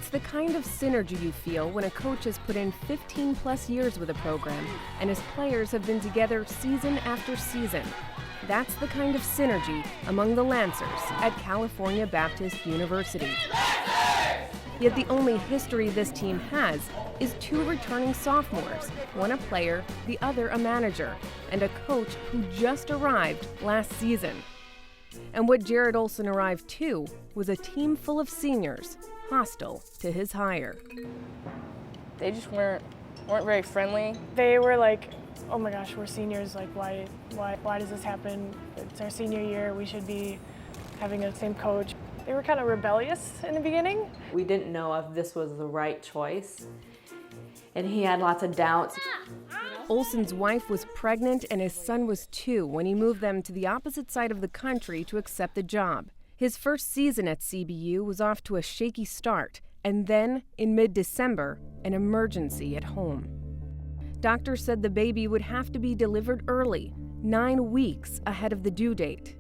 It's the kind of synergy you feel when a coach has put in 15-plus years with a program and his players have been together season after season. That's the kind of synergy among the Lancers at California Baptist University. Yet the only history this team has is 2 returning sophomores, one a player, the other a manager, and a coach who just arrived last season. And what Jarrod Olson arrived to was a team full of seniors, hostile to his hire. They just weren't very friendly. They were like, oh my gosh, we're seniors, like why does this happen? It's our senior year, we should be having the same coach. They were kind of rebellious in the beginning. We didn't know if this was the right choice, and he had lots of doubts. Olson's wife was pregnant and his son was 2 when he moved them to the opposite side of the country to accept the job. His first season at CBU was off to a shaky start, and then, in mid-December, an emergency at home. Doctors said the baby would have to be delivered early, 9 weeks ahead of the due date.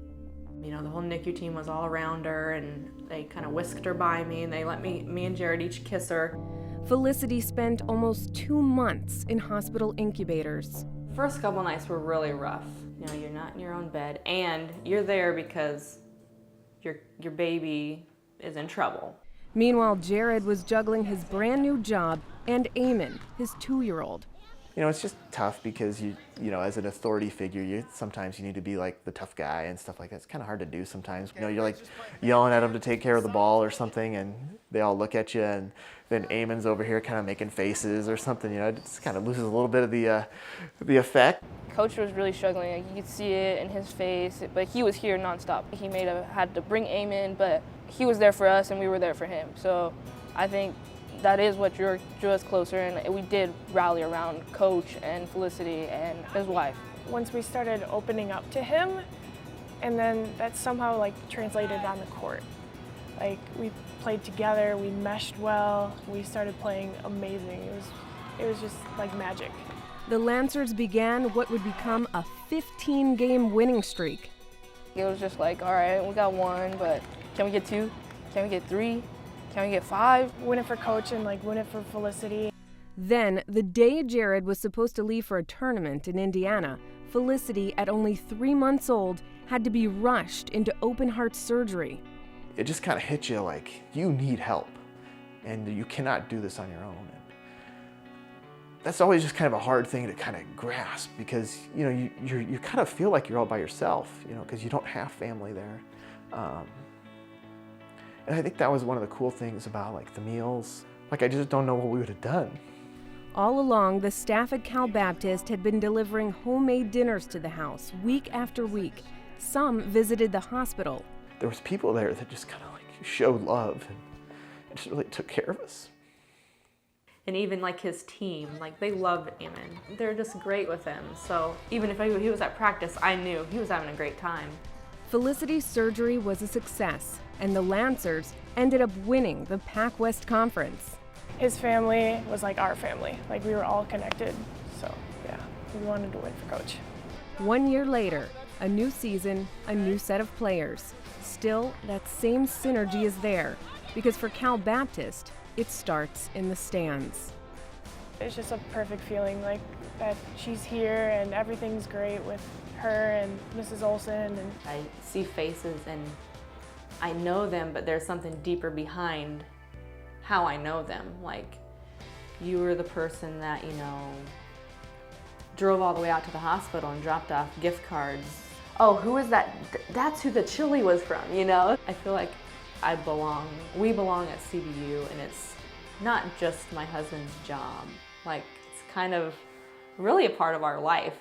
You know, the whole NICU team was all around her, and they kind of whisked her by me, and they let me and Jarrod each kiss her. Felicity spent almost 2 months in hospital incubators. First couple nights were really rough. You know, you're not in your own bed, and you're there because your baby is in trouble. Meanwhile, Jarrod was juggling his brand new job and Eamon, his 2-year-old. You know, it's just tough because you know, as an authority figure, sometimes you need to be like the tough guy and stuff like that. It's kind of hard to do sometimes. You know, you're like yelling at them to take care of the ball or something, and they all look at you, and then Eamon's over here kind of making faces or something. You know, it just kind of loses a little bit of the effect. Coach was really struggling. Like, you could see it in his face, but he was here nonstop. He had to bring Eamon, but he was there for us, and we were there for him. So I think that is what drew us closer, and we did rally around Coach and Felicity and his wife. Once we started opening up to him, and then that somehow like translated on the court. Like we played together, we meshed well, we started playing amazing. It was just like magic. The Lancers began what would become a 15-game winning streak. It was just like, all right, we got 1, but can we get 2? Can we get 3? Can we get 5? Win it for Coach and like win it for Felicity. Then, the day Jarrod was supposed to leave for a tournament in Indiana, Felicity, at only 3 months old, had to be rushed into open-heart surgery. It just kind of hits you like you need help, and you cannot do this on your own. And that's always just kind of a hard thing to kind of grasp because you know you kind of feel like you're all by yourself, you know, because you don't have family there. And I think that was one of the cool things about like the meals. Like I just don't know what we would have done. All along, the staff at Cal Baptist had been delivering homemade dinners to the house week after week. Some visited the hospital. There was people there that just kind of like showed love and just really took care of us. And even like his team, like they loved Eamon. They're just great with him. So even if he was at practice, I knew he was having a great time. Felicity's surgery was a success, and the Lancers ended up winning the Pac West Conference. His family was like our family. Like we were all connected. So yeah, we wanted to win for Coach. 1 year later, a new season, a new set of players. Still, that same synergy is there, because for Cal Baptist, it starts in the stands. It's just a perfect feeling, like that she's here and everything's great with her and Mrs. Olson. And I see faces and I know them, but there's something deeper behind how I know them. Like, you were the person that, you know, drove all the way out to the hospital and dropped off gift cards. Oh, who is that? That's who the chili was from, you know? I feel like I belong. We belong at CBU, and it's not just my husband's job. Like, it's kind of really a part of our life.